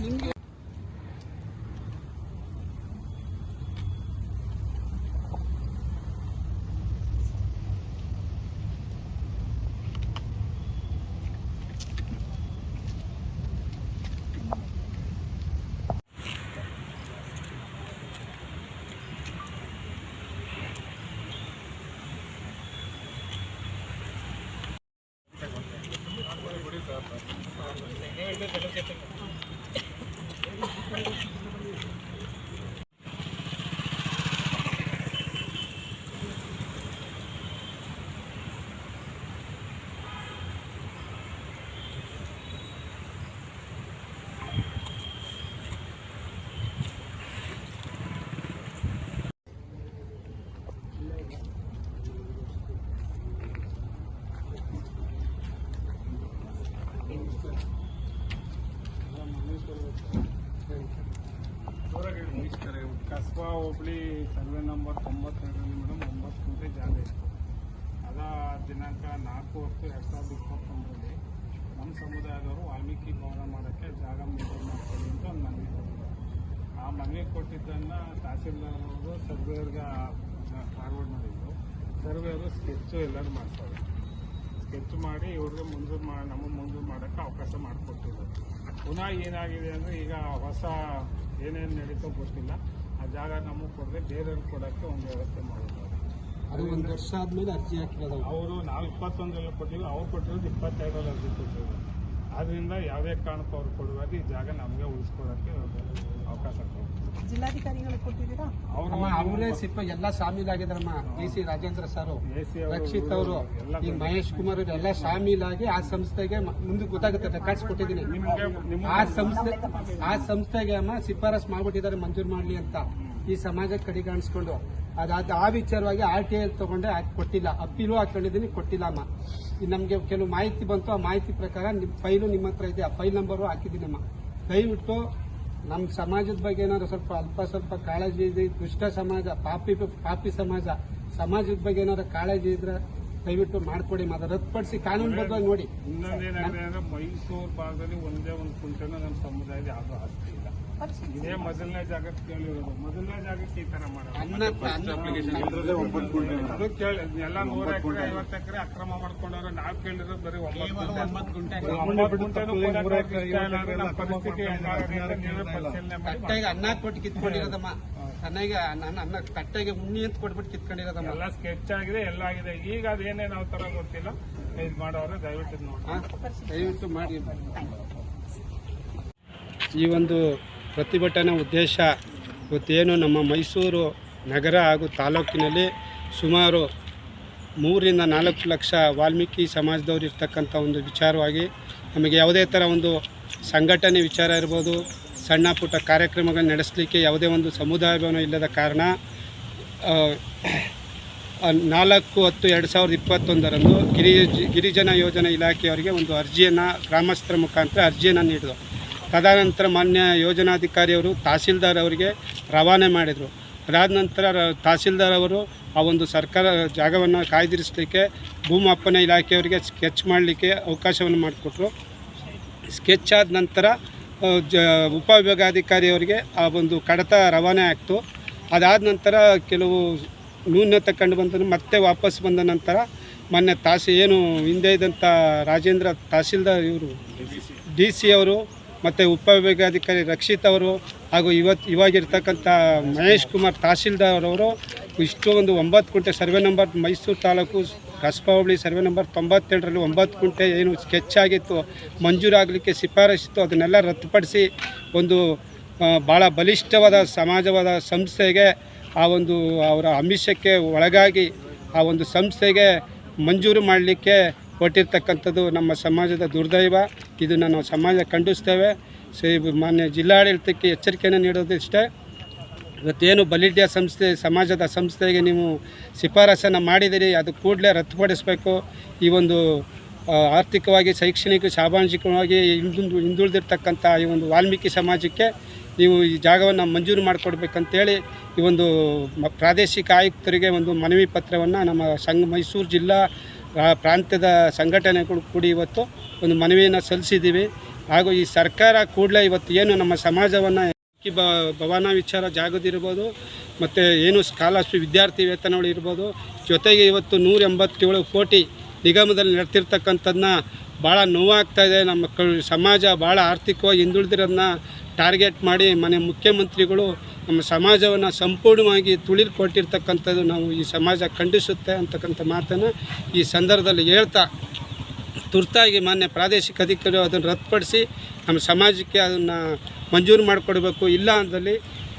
ನಿಮಗೆ ಕಸ್ಬಾ ಹೋಬಳಿ survey number 92 madam 9 ಗುಂಟೆ ಜಾಗ ಇತ್ತು. ಅದ ದಿನಾಂಕ 4/10/2021 ನಮ್ಮ ಸಮುದಾಯದವರು ವಾಲ್ಮೀಕಿ ಭವನ ಮಾಡೋಕ್ಕೆ ಜಾಗ ಮಂಜೂರು ಮಾಡ್ಕೊಳ್ಳಿ ಅಂತ ಒಂದು ಮನವಿ ಕೊಟ್ಟಿದ್ದಾರೆ. ಆ ಮನವಿ ಕೊಟ್ಟಿದ್ದನ್ನು ತಹಸೀಲ್ದಾರ್ ಅವರು ಸರ್ವೇಯರ್ಗೆ ಫಾರ್ವರ್ಡ್ ಮಾಡಿದ್ರು. ಸರ್ವೇಯರು ಸ್ಕೆಚ್ಚು ಎಲ್ಲರೂ ಮಾಡ್ತಾರೆ. ಸ್ಕೆಚ್ ಮಾಡಿ ಇವ್ರಿಗೆ ನಮಗೆ ಮಂಜೂರು ಮಾಡೋಕ್ಕೆ ಅವಕಾಶ ಮಾಡಿಕೊಟ್ಟಿದ್ರು. ಪುನಃ ಏನಾಗಿದೆ ಅಂದರೆ ಈಗ ಹೊಸ ಏನೇನು ನಡೀತೋ ಗೊತ್ತಿಲ್ಲ. ಆ ಜಾಗ ನಮಗೆ ಕೊಡದೆ ಬೇರೆಯವ್ರಿಗೆ ಕೊಡೋಕ್ಕೆ ಒಂದು ವ್ಯವಸ್ಥೆ ಮಾಡಿದ್ದಾರೆ. ಅದು 1 ವರ್ಷ ಆದಮೇಲೆ ಅರ್ಜಿ ಹಾಕಿರೋದು ಅವರು ನಾವು 21ರಲ್ಲಿ ಕೊಟ್ಟಿದ್ವಿ, ಅವ್ರು ಕೊಟ್ಟಿರೋದು 22ರಲ್ಲಿ ಅರ್ಜಿ ಕೊಟ್ಟಿದ್ರು. ಆದ್ದರಿಂದ ಯಾವುದೇ ಕಾರಣಕ್ಕೂ ಅವ್ರು ಕೊಡುವಾಗ ಈ ಜಾಗ ನಮಗೆ ಉಳಿಸ್ಕೊಳ್ಳೋಕ್ಕೆ ಅವಕಾಶ ಕೊಡ್ತೀವಿ. ಜಿಲ್ಲಾಧಿಕಾರಿಗಳು ಕೊಟ್ಟಿದ್ದೀರಾ? ಅವರೇ ಎಲ್ಲ ಶಾಮೀಲಾಗಿದ್ದಾರಮ್ಮ. DC ರಾಜೇಂದ್ರ ಸರ್, ರಕ್ಷಿತ್ ಅವರು, ಈ ಮಹೇಶ್ ಕುಮಾರ್ ಅವರು ಎಲ್ಲ ಶಾಮೀಲಾಗಿ ಆ ಸಂಸ್ಥೆಗೆ ಮುಂದೆ ಗೊತ್ತಾಗುತ್ತೆ. ರೆಕಾರ್ಡ್ಸ್ ಕೊಟ್ಟಿದ್ದೀನಿ. ಆ ಸಂಸ್ಥೆಗೆ ಅಮ್ಮ ಶಿಫಾರಸ್ ಮಾಡ್ಬಿಟ್ಟಿದ್ದಾರೆ ಮಂಜೂರು ಮಾಡಲಿ ಅಂತ. ಈ ಸಮಾಜಕ್ಕೆ ಕಡೆಗಾಣಿಸ್ಕೊಂಡು ಅದಾದ ಆ ವಿಚಾರವಾಗಿ RTI ತಗೊಂಡೆ ಕೊಟ್ಟಿಲ್ಲ. ಅಪ್ಪೀಲು ಹಾಕೊಂಡಿದ್ದೀನಿ, ಕೊಟ್ಟಿಲ್ಲ ಅಮ್ಮ. ನಮಗೆ ಕೆಲವು ಮಾಹಿತಿ ಬಂತು. ಆ ಮಾಹಿತಿ ಪ್ರಕಾರ ನಿಮ್ಮ ಫೈಲು ನಿಮ್ಮ ಹತ್ರ ಇದೆ. ಆ ಫೈಲ್ ನಂಬರು ಹಾಕಿದ್ದೀನಿ ಅಮ್ಮ. ದಯವಿಟ್ಟು ನಮ್ಮ ಸಮಾಜದ ಬಗ್ಗೆ ಏನಾದ್ರು ಸ್ವಲ್ಪ ಕಾಳಜಿ ಇದೆ. ದುಷ್ಟ ಸಮಾಜ, ಪಾಪಿ ಸಮಾಜದ ಬಗ್ಗೆ ಏನಾದ್ರು ಕಾಳಜಿ ಇದ್ರೆ ದಯವಿಟ್ಟು ಮಾಡ್ಕೊಡಿ. ಅದನ್ನ ರದ್ದುಪಡಿಸಿ ಕಾನೂನುಬದ್ಧವಾಗಿ ನೋಡಿ. ಇನ್ನೊಂದೇನಾದ್ರೆ ಅಂದ್ರೆ ಮೈಸೂರು ಭಾಗದಲ್ಲಿ ಒಂದೇ ಒಂದು ಕುಂಟೆನೂ ನಮ್ಮ ಸಮುದಾಯದ ಯಾವುದೂ ಆಸ್ತಿ ಇಲ್ಲ. ಇದೇ ಮೊದಲನೇ ಜಾಗಕ್ಕೆ ಕೇಳಿರೋದು. ಮೊದಲನೇ ಜಾಗಕ್ಕೆ ಈ ತರ ಮಾಡೋದು ಎಲ್ಲ 100 ಎಕರೆ 50 ಎಕರೆ ಅಕ್ರಮ ಮಾಡ್ಕೊಂಡವ್ರು. ನಾವು ಕೇಳಿರೋದು ಬರೀ 9 ಗುಂಟೆ. ಕಟ್ಟೆಗೆ ಅನ್ನ ಕೊಟ್ಟು ಕಿತ್ಕೊಂಡಿರೋದಮ್ಮ. ಅನ್ನ ಕಟ್ಟೆಗೆ ಉಣ್ಣಿ ಅಂತ ಕೊಟ್ಬಿಟ್ಟು ಕಿತ್ಕೊಂಡಿರೋದಮ್ಮ. ಎಲ್ಲ ಸ್ಕೆಚ್ ಆಗಿದೆ, ಎಲ್ಲ ಆಗಿದೆ. ಈಗ ಅದೇನೇ ನಾವು ತರ ಗೊತ್ತಿಲ್ಲ. ಇದು ಮಾಡೋರು ದಯವಿಟ್ಟು ಮಾಡಿ. ಈ ಒಂದು ಪ್ರತಿಭಟನಾ ಉದ್ದೇಶ ಇವತ್ತೇನು ನಮ್ಮ ಮೈಸೂರು ನಗರ ಹಾಗೂ ತಾಲೂಕಿನಲ್ಲಿ ಸುಮಾರು 3 ರಿಂದ 4 ಲಕ್ಷ ವಾಲ್ಮೀಕಿ ಸಮಾಜದವರು ಇರ್ತಕ್ಕಂಥ ಒಂದು ವಿಚಾರವಾಗಿ ನಮಗೆ ಯಾವುದೇ ಥರ ಒಂದು ಸಂಘಟನೆ ವಿಚಾರ ಇರ್ಬೋದು, ಸಣ್ಣ ಪುಟ್ಟ ಕಾರ್ಯಕ್ರಮಗಳನ್ನು ನಡೆಸಲಿಕ್ಕೆ ಯಾವುದೇ ಒಂದು ಸಮುದಾಯ ಭವನ ಇಲ್ಲದ ಕಾರಣ 4/10/2021ರಂದು ಗಿರಿಜನ ಯೋಜನಾ ಇಲಾಖೆಯವರಿಗೆ ಒಂದು ಅರ್ಜಿಯನ್ನು ಗ್ರಾಮಸ್ಥರ ಮುಖಾಂತರ ಅರ್ಜಿಯನ್ನು ನೀಡಿದರು. ತದನಂತರ ಮಾನ್ಯ ಯೋಜನಾಧಿಕಾರಿಯವರು ತಹಸೀಲ್ದಾರ್ ಅವರಿಗೆ ರವಾನೆ ಮಾಡಿದರು. ಅದಾದ ನಂತರ ತಹಸೀಲ್ದಾರ್ ಅವರು ಆ ಒಂದು ಸರ್ಕಾರ ಜಾಗವನ್ನು ಕಾಯ್ದಿರಿಸಲಿಕ್ಕೆ ಭೂಮಾಪನ ಇಲಾಖೆಯವರಿಗೆ ಸ್ಕೆಚ್ ಮಾಡಲಿಕ್ಕೆ ಅವಕಾಶವನ್ನು ಮಾಡಿಕೊಟ್ರು. ಸ್ಕೆಚ್ ಆದ ನಂತರ ಉಪವಿಭಾಗಾಧಿಕಾರಿಯವರಿಗೆ ಆ ಒಂದು ಕಡತ ರವಾನೆ ಆಗ್ತು. ಅದಾದ ನಂತರ ಕೆಲವು ನ್ಯೂನತೆ ಕಂಡು ಬಂದ ಮತ್ತೆ ವಾಪಸ್ ಬಂದ ನಂತರ ಮೊನ್ನೆ ಏನು ಹಿಂದೆ ಇದ್ದಂಥ ರಾಜೇಂದ್ರ ತಹಸೀಲ್ದಾರ್ ಇವರು DC ಅವರು ಮತ್ತು ಉಪವಿಭಾಗಾಧಿಕಾರಿ ರಕ್ಷಿತ್ ಅವರು ಹಾಗೂ ಇವಾಗಿರ್ತಕ್ಕಂಥ ಮಹೇಶ್ ಕುಮಾರ್ ತಹಸೀಲ್ದಾರ್ ಅವರು ಇಷ್ಟು ಒಂದು 9 ಗುಂಟೆ ಸರ್ವೆ ನಂಬರ್ ಮೈಸೂರು ತಾಲೂಕು ಕಸ್ಬಾ ಹೋಬಳಿ ಸರ್ವೆ ನಂಬರ್ 92ರಲ್ಲಿ 9 ಗುಂಟೆ ಏನು ಸ್ಕೆಚ್ ಆಗಿತ್ತು, ಮಂಜೂರಾಗಲಿಕ್ಕೆ ಶಿಫಾರಸಿತ್ತು, ಅದನ್ನೆಲ್ಲ ರದ್ದುಪಡಿಸಿ ಒಂದು ಭಾಳ ಬಲಿಷ್ಠವಾದ ಸಮಾಜವಾದ ಸಂಸ್ಥೆಗೆ ಆ ಒಂದು ಅವರ ಆಮಿಷಕ್ಕೆ ಒಳಗಾಗಿ ಆ ಒಂದು ಸಂಸ್ಥೆಗೆ ಮಂಜೂರು ಮಾಡಲಿಕ್ಕೆ ಕೊಟ್ಟಿರ್ತಕ್ಕಂಥದ್ದು ನಮ್ಮ ಸಮಾಜದ ದುರ್ದೈವ. ಇದನ್ನು ನಾವು ಸಮಾಜ ಖಂಡಿಸ್ತೇವೆ. ಮಾನ್ಯ ಜಿಲ್ಲಾಡಳಿತಕ್ಕೆ ಎಚ್ಚರಿಕೆಯನ್ನು ನೀಡೋದಿಷ್ಟೇ. ಇವತ್ತೇನು ಬಲಿಢ್ಯ ಸಂಸ್ಥೆ ಸಮಾಜದ ಸಂಸ್ಥೆಗೆ ನೀವು ಶಿಫಾರಸನ್ನು ಮಾಡಿದಿರಿ, ಅದು ಕೂಡಲೇ ರದ್ದುಪಡಿಸಬೇಕು. ಈ ಒಂದು ಆರ್ಥಿಕವಾಗಿ, ಶೈಕ್ಷಣಿಕ, ಸಾಮಾಜಿಕವಾಗಿ ಹಿಂದುಳಿದಿರ್ತಕ್ಕಂಥ ಈ ಒಂದು ವಾಲ್ಮೀಕಿ ಸಮಾಜಕ್ಕೆ ನೀವು ಈ ಜಾಗವನ್ನು ಮಂಜೂರು ಮಾಡಿಕೊಡ್ಬೇಕಂತೇಳಿ ಈ ಒಂದು ಪ್ರಾದೇಶಿಕ ಆಯುಕ್ತರಿಗೆ ಒಂದು ಮನವಿ ಪತ್ರವನ್ನು ನಮ್ಮ ಮೈಸೂರು ಜಿಲ್ಲಾ ಪ್ರಾಂತ್ಯದ ಸಂಘಟನೆಗಳು ಕೂಡಿ ಇವತ್ತು ಒಂದು ಮನವಿಯನ್ನು ಸಲ್ಲಿಸಿದ್ದೀವಿ. ಹಾಗೂ ಈ ಸರ್ಕಾರ ಕೂಡಲೇ ಇವತ್ತು ಏನು ನಮ್ಮ ಸಮಾಜವನ್ನು ಭವನ ವಿಚಾರ ಜಾಗದಿರ್ಬೋದು, ಮತ್ತು ಏನು ಸ್ಕಾಲರ್ಶಿಪ್ ವಿದ್ಯಾರ್ಥಿ ವೇತನಗಳು ಇರ್ಬೋದು, ಜೊತೆಗೆ ಇವತ್ತು 187 ಕೋಟಿ ನಿಗಮದಲ್ಲಿ ನಡೆತಿರ್ತಕ್ಕಂಥದ್ದನ್ನ ಭಾಳ ನೋವಾಗ್ತಾಯಿದೆ. ನಮ್ಮ ಸಮಾಜ ಭಾಳ ಆರ್ಥಿಕವಾಗಿ ಹಿಂದುಳಿದಿರೋದನ್ನ ಟಾರ್ಗೆಟ್ ಮಾಡಿ ಮುಖ್ಯಮಂತ್ರಿಗಳು ನಮ್ಮ ಸಮಾಜವನ್ನು ಸಂಪೂರ್ಣವಾಗಿ ತುಳಿದುಕೊಟ್ಟಿರ್ತಕ್ಕಂಥದ್ದು ನಾವು ಈ ಸಮಾಜ ಖಂಡಿಸುತ್ತೆ ಅಂತಕ್ಕಂಥ ಮಾತನ್ನು ಈ ಸಂದರ್ಭದಲ್ಲಿ ಹೇಳ್ತಾ, ತುರ್ತಾಗಿ ಪ್ರಾದೇಶಿಕ ಅಧಿಕಾರಿಗಳು ಅದನ್ನು ರದ್ದುಪಡಿಸಿ ನಮ್ಮ ಸಮಾಜಕ್ಕೆ ಅದನ್ನು ಮಂಜೂರು ಮಾಡಿಕೊಡ್ಬೇಕು. ಇಲ್ಲ ಅಂದಲ್ಲಿ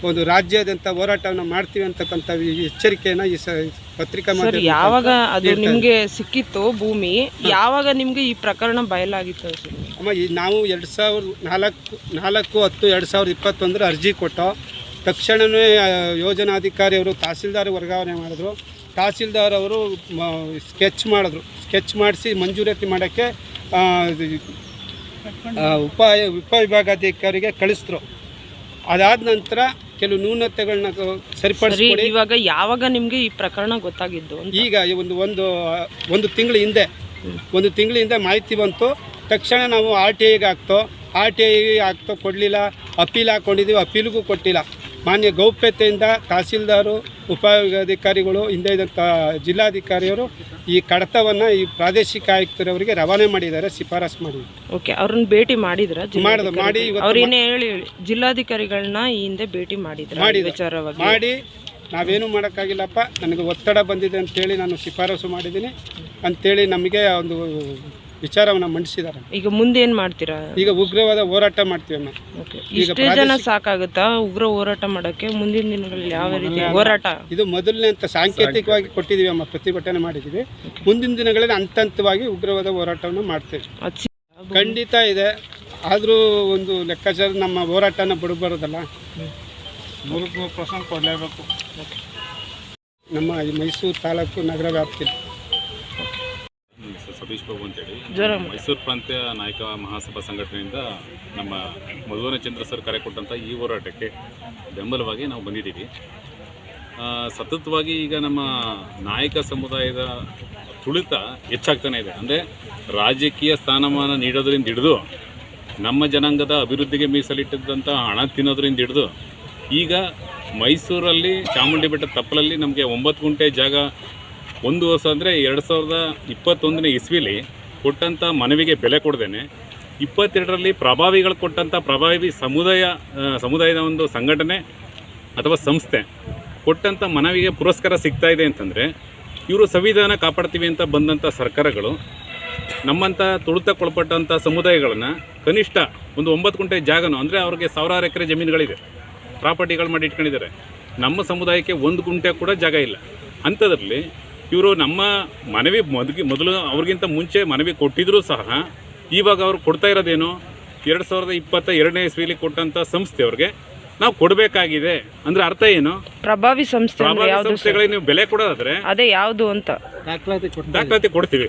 ಒಂದು ರಾಜ್ಯಾದ್ಯಂತ ಹೋರಾಟವನ್ನು ಮಾಡ್ತೀವಿ ಅಂತಕ್ಕಂಥ ಎಚ್ಚರಿಕೆಯನ್ನು ಈ ಪತ್ರಿಕಾ ಮಾಧ್ಯಮ. ಯಾವಾಗ ಅದು ನಿಮಗೆ ಸಿಕ್ಕಿತ್ತು ಭೂಮಿ, ಯಾವಾಗ ನಿಮಗೆ ಈ ಪ್ರಕರಣ ಬಯಲಾಗಿತ್ತು ಅಮ್ಮ? ನಾವು 2004-10-2021 ಅರ್ಜಿ ಕೊಟ್ಟು ತಕ್ಷಣವೇ ಯೋಜನಾಧಿಕಾರಿಯವರು ತಹಸೀಲ್ದಾರ್ ವರ್ಗಾವಣೆ ಮಾಡಿದ್ರು. ತಹಸೀಲ್ದಾರ್ ಅವರು ಸ್ಕೆಚ್ ಮಾಡಿಸಿ ಮಂಜೂರಾತಿ ಮಾಡೋಕ್ಕೆ ಉಪವಿಭಾಗಾಧಿಕಾರಿಗೆ ಕಳಿಸಿದ್ರು. ಅದಾದ ನಂತರ ಕೆಲವು ನ್ಯೂನತೆಗಳನ್ನ ಸರಿಪಡಿಸಿ ಇವಾಗ ಯಾವಾಗ ನಿಮಗೆ ಈ ಪ್ರಕರಣ ಗೊತ್ತಾಗಿದ್ದು? ಈಗ ಒಂದು ತಿಂಗಳ ಹಿಂದೆ ಮಾಹಿತಿ ಬಂತು. ತಕ್ಷಣ ನಾವು RTIಗೆ ಆಗ್ತೋ ಕೊಡಲಿಲ್ಲ. ಅಪೀಲ್ ಹಾಕ್ಕೊಂಡಿದ್ದೀವಿ, ಅಪೀಲ್ಗೂ ಕೊಟ್ಟಿಲ್ಲ. ಮಾನ್ಯ ಗೌಪ್ಯತೆಯಿಂದ ತಹಸೀಲ್ದಾರು, ಉಪವಿಭಾಗಾಧಿಕಾರಿಗಳು, ಹಿಂದೆ ಇದ್ದಂಥ ಜಿಲ್ಲಾಧಿಕಾರಿಯವರು ಈ ಕಡತವನ್ನು ಈ ಪ್ರಾದೇಶಿಕ ಆಯುಕ್ತರವರಿಗೆ ರವಾನೆ ಮಾಡಿದ್ದಾರೆ, ಶಿಫಾರಸು ಮಾಡಿದ್ದಾರೆ. ಓಕೆ, ಅವ್ರನ್ನ ಭೇಟಿ ಮಾಡಿದ್ರ? ಮಾಡಿ ಅವ್ರೇನೇ ಹೇಳಿ ಜಿಲ್ಲಾಧಿಕಾರಿಗಳನ್ನ ಈ ಹಿಂದೆ ಭೇಟಿ ಮಾಡಿ ನಾವೇನು ಮಾಡೋಕ್ಕಾಗಿಲ್ಲಪ್ಪ, ನನಗೆ ಒತ್ತಡ ಬಂದಿದೆ ಅಂತೇಳಿ ನಾನು ಶಿಫಾರಸು ಮಾಡಿದ್ದೀನಿ ಅಂತೇಳಿ ನಮಗೆ ಒಂದು ವಿಚಾರವನ್ನು ಮಂಡಿಸಿದ್ದಾರೆ. ಈಗ ಮುಂದೆ ಏನು ಮಾಡ್ತೀರಾ? ಈಗ ಉಗ್ರವಾದ ಹೋರಾಟ ಮಾಡ್ತೀವಮ್ಮ. ಇಷ್ಟೇ ಜನ ಸಾಕಾಗುತ್ತಾ ಉಗ್ರ ಹೋರಾಟ ಮಾಡೋಕ್ಕೆ? ಮುಂದಿನ ದಿನಗಳಲ್ಲಿ ಯಾವ ರೀತಿ ಹೋರಾಟ? ಇದು ಮೊದಲನೇ ಅಂತ ಸಾಂಕೇತಿಕವಾಗಿ ಕೊಟ್ಟಿದ್ದೀವಿ ಅಮ್ಮ, ಪ್ರತಿಭಟನೆ ಮಾಡಿದ್ದೀವಿ. ಮುಂದಿನ ದಿನಗಳಲ್ಲಿ ಹಂತವಾಗಿ ಉಗ್ರವಾದ ಹೋರಾಟವನ್ನು ಮಾಡ್ತೇವೆ. ಖಂಡಿತ ಇದೆ. ಆದರೂ ಒಂದು ಲೆಕ್ಕಾಚಾರ ನಮ್ಮ ಹೋರಾಟನ ಬಿಡಬಾರ್ದಲ್ಲ. 100% ಕೊಡಲೇಬೇಕು. ನಮ್ಮ ಈ ಮೈಸೂರು ತಾಲೂಕು ನಗರ ವ್ಯಾಪ್ತಿ. ಸತೀಶ್ ಬಾಬು ಅಂತೇಳಿ ಮೈಸೂರು ಪ್ರಾಂತ್ಯ ನಾಯಕ ಮಹಾಸಭಾ ಸಂಘಟನೆಯಿಂದ ನಮ್ಮ ಮಧುವನ ಚಂದ್ರ ಸರ್ ಕರೆ ಕೊಟ್ಟಂಥ ಈ ಹೋರಾಟಕ್ಕೆ ಬೆಂಬಲವಾಗಿ ನಾವು ಬಂದಿದ್ದೀವಿ. ಸತತವಾಗಿ ಈಗ ನಮ್ಮ ನಾಯಕ ಸಮುದಾಯದ ತುಳಿತ ಹೆಚ್ಚಾಗ್ತಾನೆ ಇದೆ. ಅಂದರೆ ರಾಜಕೀಯ ಸ್ಥಾನಮಾನ ನೀಡೋದ್ರಿಂದ ಹಿಡಿದು ನಮ್ಮ ಜನಾಂಗದ ಅಭಿವೃದ್ಧಿಗೆ ಮೀಸಲಿಟ್ಟಿದ್ದಂಥ ಹಣ ತಿನ್ನೋದ್ರಿಂದ ಹಿಡಿದು ಈಗ ಮೈಸೂರಲ್ಲಿ ಚಾಮುಂಡಿ ಬೆಟ್ಟ ತಪ್ಪಲಲ್ಲಿ ನಮಗೆ 9 ಗುಂಟೆ ಜಾಗ ಒಂದು ವರ್ಷ ಅಂದರೆ 2021ನೇ ಇಸ್ವಿಲಿ ಕೊಟ್ಟಂಥ ಮನವಿಗೆ ಬೆಲೆ ಕೊಡ್ದೇನೆ 22ರಲ್ಲಿ ಪ್ರಭಾವಿಗಳು ಕೊಟ್ಟಂಥ ಪ್ರಭಾವಿ ಸಮುದಾಯದ ಒಂದು ಸಂಘಟನೆ ಅಥವಾ ಸಂಸ್ಥೆ ಕೊಟ್ಟಂಥ ಮನವಿಗೆ ಪುರಸ್ಕಾರ ಸಿಗ್ತಾ ಇದೆ ಅಂತಂದರೆ ಇವರು ಸಂವಿಧಾನ ಕಾಪಾಡ್ತೀವಿ ಅಂತ ಬಂದಂಥ ಸರ್ಕಾರಗಳು ನಮ್ಮಂಥ ತುಳಿತಕ್ಕೊಳಪಟ್ಟಂಥ ಸಮುದಾಯಗಳನ್ನು ಕನಿಷ್ಠ ಒಂದು 9 ಗುಂಟೆ ಜಾಗನೂ, ಅಂದರೆ ಅವ್ರಿಗೆ 1000 ಎಕರೆ ಜಮೀನುಗಳಿದೆ, ಪ್ರಾಪರ್ಟಿಗಳು ಮಾಡಿ ಇಟ್ಕೊಂಡಿದ್ದಾರೆ. ನಮ್ಮ ಸಮುದಾಯಕ್ಕೆ 1 ಗುಂಟೆ ಕೂಡ ಜಾಗ ಇಲ್ಲ. ಅಂಥದ್ರಲ್ಲಿ ಇವರು ನಮ್ಮ ಮನವಿ ಮೊದಲು ಅವ್ರಿಗಿಂತ ಮುಂಚೆ ಮನವಿ ಕೊಟ್ಟಿದ್ರೂ ಸಹ ಇವಾಗ ಅವ್ರು ಕೊಡ್ತಾ ಇರೋದೇನು 2022ನೇ ಇಸ್ವಿಲಿ ಕೊಟ್ಟಂಥ ಸಂಸ್ಥೆಯವ್ರಿಗೆ ನಾವು ಕೊಡಬೇಕಾಗಿದೆ. ಅಂದರೆ ಅರ್ಥ ಏನು? ಪ್ರಭಾವಿ ಸಂಸ್ಥೆಗಳಿಗೆ ನೀವು ಬೆಲೆ ಕೊಡೋದಾದ್ರೆ ಅದೇ ಯಾವುದು ಅಂತ ದಾಖಲಾತಿ ಕೊಡ್ತೀವಿ.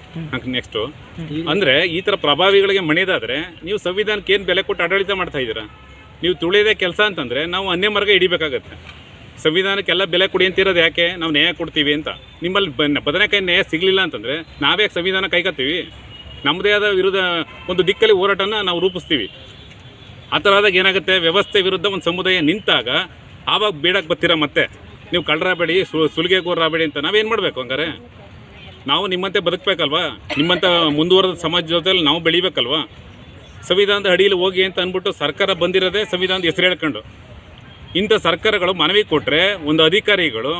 ನೆಕ್ಸ್ಟು ಅಂದರೆ ಈ ಥರ ಪ್ರಭಾವಿಗಳಿಗೆ ಮಣಿಯೋದಾದರೆ ನೀವು ಸಂವಿಧಾನಕ್ಕೆ ಏನು ಬೆಲೆ ಕೊಟ್ಟು ಆಡಳಿತ ಮಾಡ್ತಾ ಇದ್ದೀರಾ? ನೀವು ತುಳಿಯೋದೇ ಕೆಲಸ ಅಂತಂದರೆ ನಾವು ಅನ್ಯ ಮಾರ್ಗ ಹಿಡಿಬೇಕಾಗತ್ತೆ. ಸಂವಿಧಾನಕ್ಕೆಲ್ಲ ಬೆಲೆ ಕೊಡಿ ಅಂತಿರೋದು ಯಾಕೆ? ನಾವು ನ್ಯಾಯ ಕೊಡ್ತೀವಿ ಅಂತ. ನಿಮ್ಮಲ್ಲಿ ಬದನೆಕಾಯಿ ನ್ಯಾಯ ಸಿಗಲಿಲ್ಲ ಅಂತಂದರೆ ನಾವೇ ಸಂವಿಧಾನ ಕೈಗತ್ತೀವಿ. ನಮ್ಮದೇ ಆದ ವಿರುದ್ಧ ಒಂದು ದಿಕ್ಕಲ್ಲಿ ಹೋರಾಟನ ನಾವು ರೂಪಿಸ್ತೀವಿ. ಆ ಥರ ಆದಾಗ ಏನಾಗುತ್ತೆ, ವ್ಯವಸ್ಥೆ ವಿರುದ್ಧ ಒಂದು ಸಮುದಾಯ ನಿಂತಾಗ ಆವಾಗ ಬೇಡಕ್ಕೆ ಬರ್ತೀರ. ಮತ್ತೆ ನೀವು ಕಳ್ಳರಾಗಬೇಡಿ, ಸುಲಿಗೆಗೋರಾಗಬೇಡಿ ಅಂತ ನಾವೇನು ಮಾಡಬೇಕು? ಹಂಗಾರೆ ನಾವು ನಿಮ್ಮಂತೆ ಬದುಕಬೇಕಲ್ವಾ? ನಿಮ್ಮಂಥ ಮುಂದುವರೆದ ಸಮಾಜ ಜೊತೆಯಲ್ಲಿ ನಾವು ಬೆಳಿಬೇಕಲ್ವಾ? ಸಂವಿಧಾನದ ಅಡಿಯಲ್ಲಿ ಹೋಗಿ ಅಂತ ಅಂದ್ಬಿಟ್ಟು ಸರ್ಕಾರ ಬಂದಿರೋದೇ ಸಂವಿಧಾನದ ಹೆಸರು ಹೇಳ್ಕೊಂಡು. ಇಂಥ ಸರ್ಕಾರಗಳು ಮನವಿ ಕೊಟ್ಟರೆ ಒಂದು ಅಧಿಕಾರಿಗಳು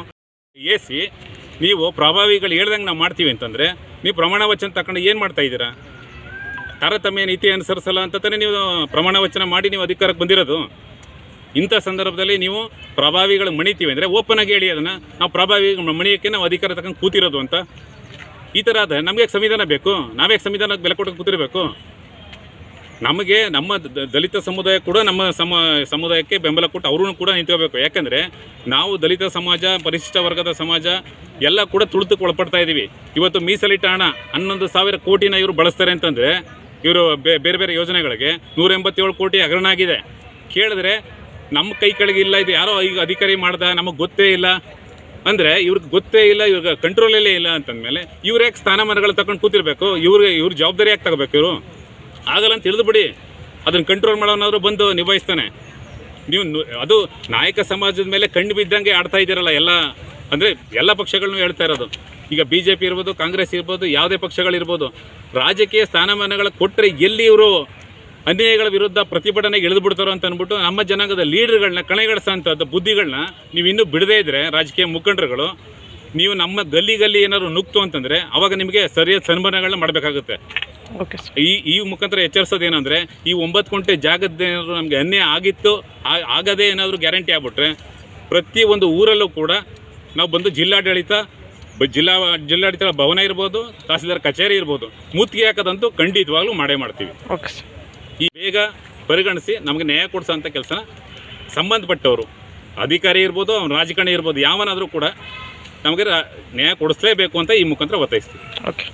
ನೀವು ಪ್ರಭಾವಿಗಳು ಹೇಳ್ದಂಗೆ ನಾವು ಮಾಡ್ತೀವಿ ಅಂತಂದರೆ ನೀವು ಪ್ರಮಾಣ ವಚನ ತಗೊಂಡು ಏನು ಮಾಡ್ತಾ ಇದ್ದೀರಾ? ತಾರತಮ್ಯ ನೀತಿ ಅನುಸರಿಸಲ್ಲ ಅಂತ ತಾನೇ ನೀವು ಪ್ರಮಾಣ ವಚನ ಮಾಡಿ ನೀವು ಅಧಿಕಾರಕ್ಕೆ ಬಂದಿರೋದು. ಇಂಥ ಸಂದರ್ಭದಲ್ಲಿ ನೀವು ಪ್ರಭಾವಿಗಳು ಮಣಿತೀವಿ ಅಂದರೆ ಓಪನ್ ಆಗಿ ಹೇಳಿ ಅದನ್ನು, ನಾವು ಪ್ರಭಾವಿ ಮಣಿಯೋಕ್ಕೆ ನಾವು ಅಧಿಕಾರ ತಗೊಂಡು ಕೂತಿರೋದು ಅಂತ. ಈ ಥರ ಆದರೆ ನಮಗೆ ಸಂವಿಧಾನ ಬೇಕು, ನಾವೇ ಸಂವಿಧಾನಕ್ಕೆ ಬೆಲೆ ಕೊಟ್ಟು ಕೂತಿರಬೇಕು. ನಮಗೆ ನಮ್ಮ ದಲಿತ ಸಮುದಾಯ ಕೂಡ ನಮ್ಮ ಸಮುದಾಯಕ್ಕೆ ಬೆಂಬಲ ಕೊಟ್ಟು ಅವ್ರೂ ಕೂಡ ನಿಂತ್ಕೋಬೇಕು. ಯಾಕಂದರೆ ನಾವು ದಲಿತ ಸಮಾಜ, ಪರಿಶಿಷ್ಟ ವರ್ಗದ ಸಮಾಜ ಎಲ್ಲ ಕೂಡ ತುಳಿತಕ್ಕೆ ಒಳಪಡ್ತಾ ಇದ್ದೀವಿ. ಇವತ್ತು ಮೀಸಲಿಟ್ಟ ಹಣ 11,000 ಕೋಟಿನ ಇವರು ಬಳಸ್ತಾರೆ ಅಂತಂದರೆ, ಇವರು ಬೇರೆ ಬೇರೆ ಯೋಜನೆಗಳಿಗೆ 187 ಕೋಟಿ ಹಗರಣ ಆಗಿದೆ. ಕೇಳಿದ್ರೆ ನಮ್ಮ ಕೈ ಕೆಳಗಿಲ್ಲ, ಇದು ಯಾರೋ ಈಗ ಅಧಿಕಾರಿ ಮಾಡ್ದ, ನಮಗೆ ಗೊತ್ತೇ ಇಲ್ಲ ಅಂದರೆ ಇವ್ರಿಗೆ ಗೊತ್ತೇ ಇಲ್ಲ, ಇವ್ರಿಗೆ ಕಂಟ್ರೋಲಲ್ಲೇ ಇಲ್ಲ ಅಂತಂದಮೇಲೆ ಇವ್ರು ಯಾಕೆ ಸ್ಥಾನಮಾನಗಳು ತಗೊಂಡು ಕೂತಿರ್ಬೇಕು? ಇವ್ರ ಜವಾಬ್ದಾರಿ ಯಾಕೆ ತಗೋಬೇಕು? ಇವರು ಆಗಲ್ಲ ಅಂತ ತಿಳಿದುಬಿಡಿ, ಅದನ್ನು ಕಂಟ್ರೋಲ್ ಮಾಡೋನಾದರೂ ಬಂದು ನಿಭಾಯಿಸ್ತಾನೆ. ನೀವು ಅದು ನಾಯಕ ಸಮಾಜದ ಮೇಲೆ ಕಣ್ಣು ಬಿದ್ದಂಗೆ ಆಡ್ತಾ ಇದ್ದೀರಲ್ಲ ಎಲ್ಲ, ಅಂದರೆ ಎಲ್ಲ ಪಕ್ಷಗಳನ್ನೂ ಹೇಳ್ತಾ ಇರೋದು. ಈಗ BJP ಇರ್ಬೋದು, ಕಾಂಗ್ರೆಸ್ ಇರ್ಬೋದು, ಯಾವುದೇ ಪಕ್ಷಗಳಿರ್ಬೋದು, ರಾಜಕೀಯ ಸ್ಥಾನಮಾನಗಳು ಕೊಟ್ಟರೆ ಎಲ್ಲಿ ಇವರು ಅನ್ಯಾಯಗಳ ವಿರುದ್ಧ ಪ್ರತಿಭಟನೆಗೆ ಇಳಿದು ಬಿಡ್ತಾರೋ ಅಂತ ಅಂದ್ಬಿಟ್ಟು ನಮ್ಮ ಜನಾಂಗದ ಲೀಡರ್ಗಳನ್ನ ಕಣೆಗಡಿಸೋಂಥದ್ದು ಬುದ್ಧಿಗಳನ್ನ ನೀವು ಇನ್ನೂ ಬಿಡದೇ ಇದ್ದರೆ, ರಾಜಕೀಯ ಮುಖಂಡರುಗಳು, ನೀವು ನಮ್ಮ ಗಲ್ಲಿ ಏನಾದ್ರು ನುಗ್ತು ಅಂತಂದರೆ ಅವಾಗ ನಿಮಗೆ ಸರಿಯಾದ ಸನ್ಮಾನಗಳನ್ನ ಮಾಡಬೇಕಾಗುತ್ತೆ. Okay sir. ಈ ಮುಖಾಂತರ ಎಚ್ಚರಿಸೋದೇನೆಂದರೆ, ಈ 9 ಗುಂಟೆ ಜಾಗದ್ದೇನಾದ್ರು ನಮಗೆ ಅನ್ಯಾಯ ಆಗಿತ್ತು, ಆಗದೇ ಏನಾದರೂ ಗ್ಯಾರಂಟಿ ಆಗ್ಬಿಟ್ರೆ ಪ್ರತಿಯೊಂದು ಊರಲ್ಲೂ ಕೂಡ ನಾವು ಬಂದು ಜಿಲ್ಲಾಡಳಿತ ಭವನ ಇರ್ಬೋದು, ತಹಸೀಲ್ದಾರ್ ಕಚೇರಿ ಇರ್ಬೋದು, ಮುತ್ತಿಗೆ ಹಾಕೋದಂತೂ ಖಂಡಿತವಾಗ್ಲೂ ಮಾಡೇ ಮಾಡ್ತೀವಿ. Okay sir. ಈ ಬೇಗ ಪರಿಗಣಿಸಿ ನಮಗೆ ನ್ಯಾಯ ಕೊಡಿಸೋಂಥ ಕೆಲಸನ ಸಂಬಂಧಪಟ್ಟವರು, ಅಧಿಕಾರಿ ಇರ್ಬೋದು, ಅವ್ನು ರಾಜಕಾರಣಿ ಇರ್ಬೋದು, ಯಾವನಾದರೂ ಕೂಡ ನಮಗೆ ನ್ಯಾಯ ಕೊಡಿಸಲೇಬೇಕು ಅಂತ ಈ ಮುಖಾಂತರ ಒತ್ತಾಯಿಸ್ತೀವಿ. ಓಕೆ.